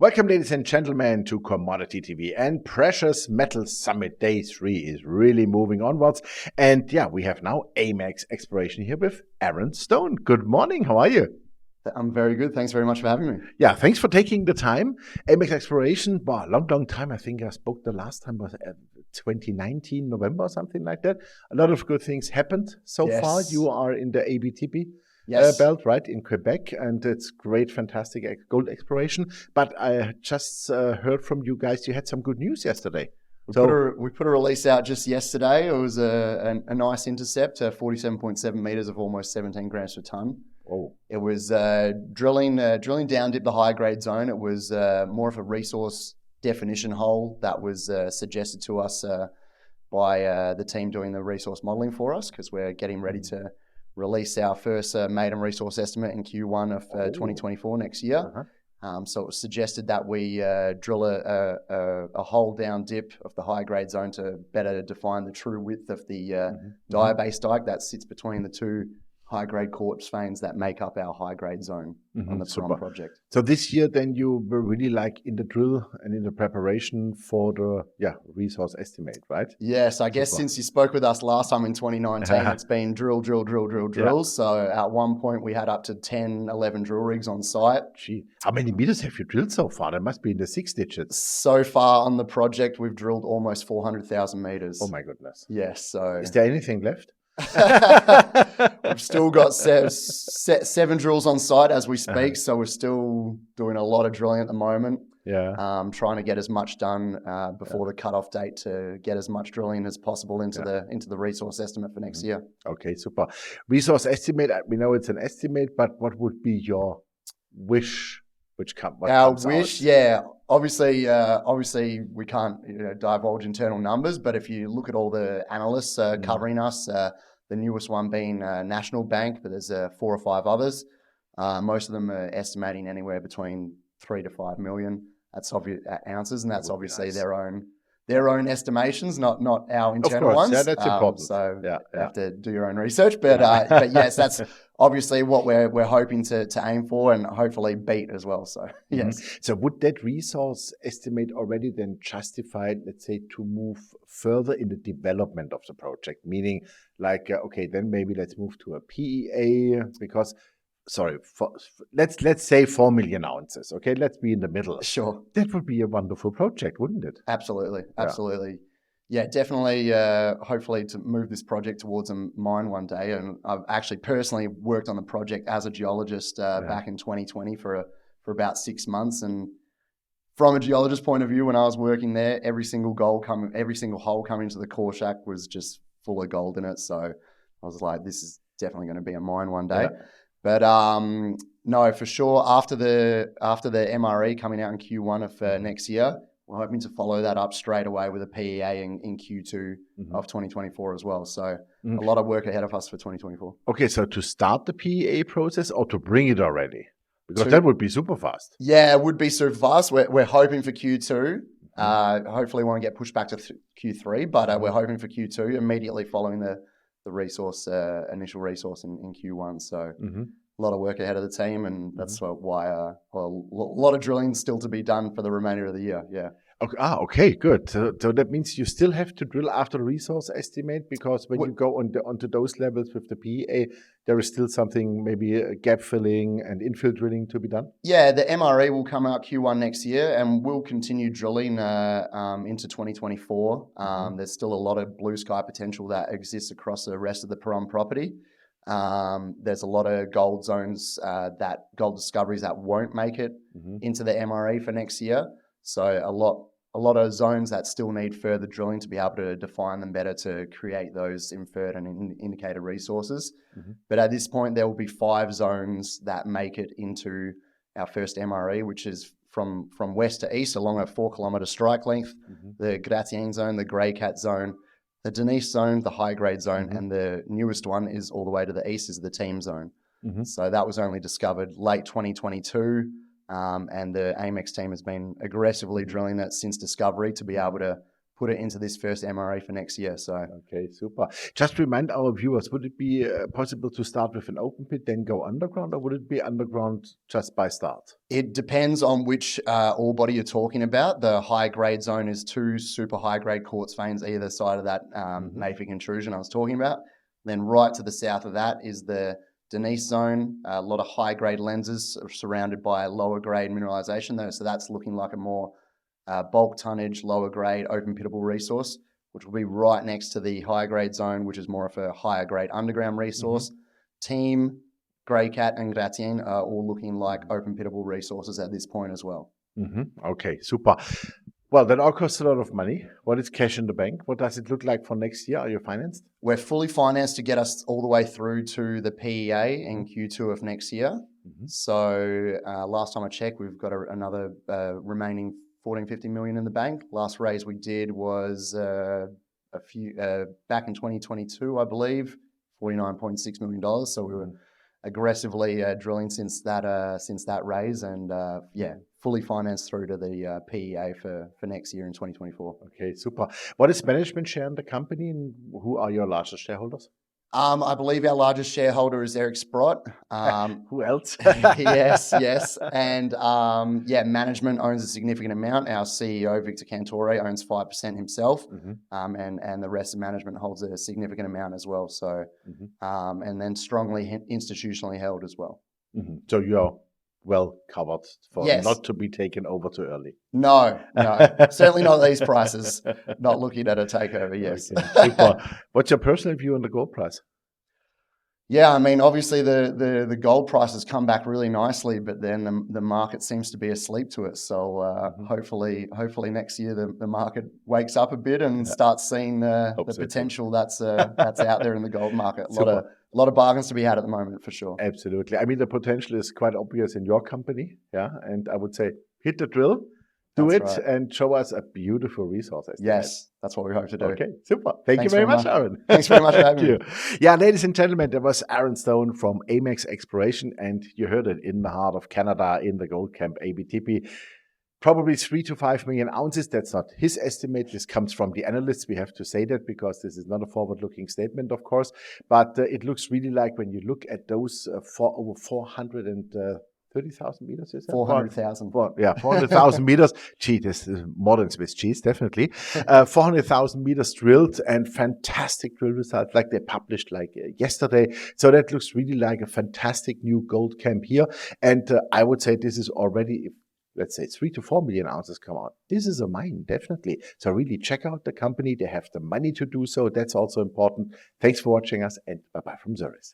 Welcome, ladies and gentlemen, to Commodity TV. And Precious Metals Summit Day 3 is really moving onwards. And yeah, we have now AMEX Exploration here with Aaron Stone. Good morning. How are you? I'm very good. Thanks very much for having me. Yeah, thanks for taking the time. AMEX Exploration, long time. I think I spoke the last time was 2019, November or something like that. A lot of good things happened so far. You are in the Abitibi Belt, right, in Quebec, and it's great, fantastic gold exploration. But I just heard from you guys you had some good news yesterday. We put a release out just yesterday. It was a nice intercept, 47.7 meters of almost 17 grams per ton. Oh. It was drilling down dip the high grade zone. It was more of a resource definition hole that was suggested to us by the team doing the resource modeling for us, because we're getting ready to release our first maiden resource estimate in Q1 of 2024 next year. So it was suggested that we drill a hole down dip of the high grade zone to better define the true width of the diabase dike that sits between the two high-grade quartz veins that make up our high-grade zone on the Perron project. So this year, then you were really like in the drill and in the preparation for the resource estimate, right? Yes, I guess since you spoke with us last time in 2019, it's been drill. Yeah. So at one point we had up to 10, 11 drill rigs on site. Gee, how many meters have you drilled so far? There must be in the 6 digits. So far on the project, we've drilled almost 400,000 meters. Oh my goodness. Yes. So is there anything left? We've still got 7 drills on site as we speak, so we're still doing a lot of drilling at the moment. Trying to get as much done before the cutoff date to get as much drilling as possible into the resource estimate for next year. Okay, super. Resource estimate, we know it's an estimate, but what would be your wish? Our wish, obviously we can't divulge internal numbers, but if you look at all the analysts covering us, the newest one being National Bank, but there's 4 or 5 others. Most of them are estimating anywhere between 3 to 5 million ounces, and that's obviously nice. their own estimations, not our internal ones. Yeah, that's important. So you have to do your own research. But yes, that's obviously what we're hoping to aim for and hopefully beat as well. So yes. So would that resource estimate already then justify, let's say, to move further in the development of the project? Meaning, like, then maybe let's move to a PEA because. Let's say 4 million ounces. Okay, let's be in the middle. Sure. That would be a wonderful project, wouldn't it? Absolutely. Yeah, definitely. Hopefully to move this project towards a mine one day. And I've actually personally worked on the project as a geologist back in 2020 for about 6 months. And from a geologist point of view, when I was working there, every single hole coming into the core shack was just full of gold in it. So I was like, this is definitely going to be a mine one day. Yeah. But no, for sure, after the MRE coming out in Q1 of next year, we're hoping to follow that up straight away with a PEA in Q2 of 2024 as well. So a lot of work ahead of us for 2024. Okay, so to start the PEA process or to bring it already? Because that would be super fast. Yeah, it would be super fast. We're hoping for Q2. Hopefully won't get pushed back to Q3, but we're hoping for Q2 immediately following the initial resource in Q1. So a lot of work ahead of the team, and that's why a lot of drilling still to be done for the remainder of the year. Yeah. Okay, good. So that means you still have to drill after the resource estimate, because when you go onto those levels with the PEA, there is still something, maybe gap filling and infill drilling to be done? Yeah, the MRE will come out Q1 next year, and we'll continue drilling into 2024. There's still a lot of blue sky potential that exists across the rest of the Perron property. There's a lot of gold zones, gold discoveries that won't make it into the MRE for next year. So a lot of zones that still need further drilling to be able to define them better to create those inferred and indicated resources. But at this point, there will be 5 zones that make it into our first MRE, which is from west to east along a 4-kilometer strike length, the Gratien zone, the Grey Cat zone, the Denise zone, the high grade zone, and the newest one is all the way to the east is the Team zone. So that was only discovered late 2022. And the AMEX team has been aggressively drilling that since discovery to be able to put it into this first MRE for next year. So okay, super. Just remind our viewers, would it be possible to start with an open pit, then go underground, or would it be underground just by start? It depends on which ore body you're talking about. The high grade zone is 2 super high grade quartz veins either side of that mafic intrusion I was talking about. Then right to the south of that is the Denise zone, a lot of high grade lenses surrounded by lower grade mineralization though. So that's looking like a more bulk tonnage, lower grade, open pittable resource, which will be right next to the high grade zone, which is more of a higher grade underground resource. Team, Grey Cat and Gratien are all looking like open pittable resources at this point as well. Okay, super. Well, that all costs a lot of money. What is cash in the bank? What does it look like for next year? Are you financed? We're fully financed to get us all the way through to the PEA in Q2 of next year. So last time I checked, we've got another remaining 14-15 million in the bank. Last raise we did was back in 2022, I believe, $49.6 million. So we were aggressively drilling since that raise, and fully financed through to the PEA for next year in 2024. Okay, super. What is management share in the company, and who are your largest shareholders? I believe our largest shareholder is Eric Sprott. Who else? yes. And management owns a significant amount. Our CEO, Victor Cantore, owns 5% himself. And the rest of management holds a significant amount as well. So, and then strongly institutionally held as well. So you're well covered for not to be taken over too early. No, certainly not these prices. Not looking at a takeover, yes. Okay, super. What's your personal view on the gold price? Yeah, I mean, obviously the gold price has come back really nicely, but then the market seems to be asleep to it. So hopefully next year the market wakes up a bit and starts seeing the potential that's out there in the gold market. A lot of bargains to be had at the moment, for sure. Absolutely. I mean, the potential is quite obvious in your company, and I would say hit the drill, do it, and show us a beautiful resource. Yes, that's what we hope to do. Okay, super. Thank you very much, Aaron. Thanks very much for having me. Yeah, ladies and gentlemen, that was Aaron Stone from AMEX Exploration, and you heard it in the heart of Canada, in the gold camp Abitibi. Probably 3 to 5 million ounces. That's not his estimate. This comes from the analysts. We have to say that because this is not a forward-looking statement, of course. But it looks really like when you look at those over 430,000 meters, is that? 400,000. 400,000 meters. Gee, this is more than Swiss cheese, definitely. 400,000 meters drilled and fantastic drill results like they published yesterday. So that looks really like a fantastic new gold camp here. And I would say this is already, let's say 3 to 4 million ounces come out. This is a mine, definitely. So really check out the company. They have the money to do so. That's also important. Thanks for watching us, and bye-bye from Zurich.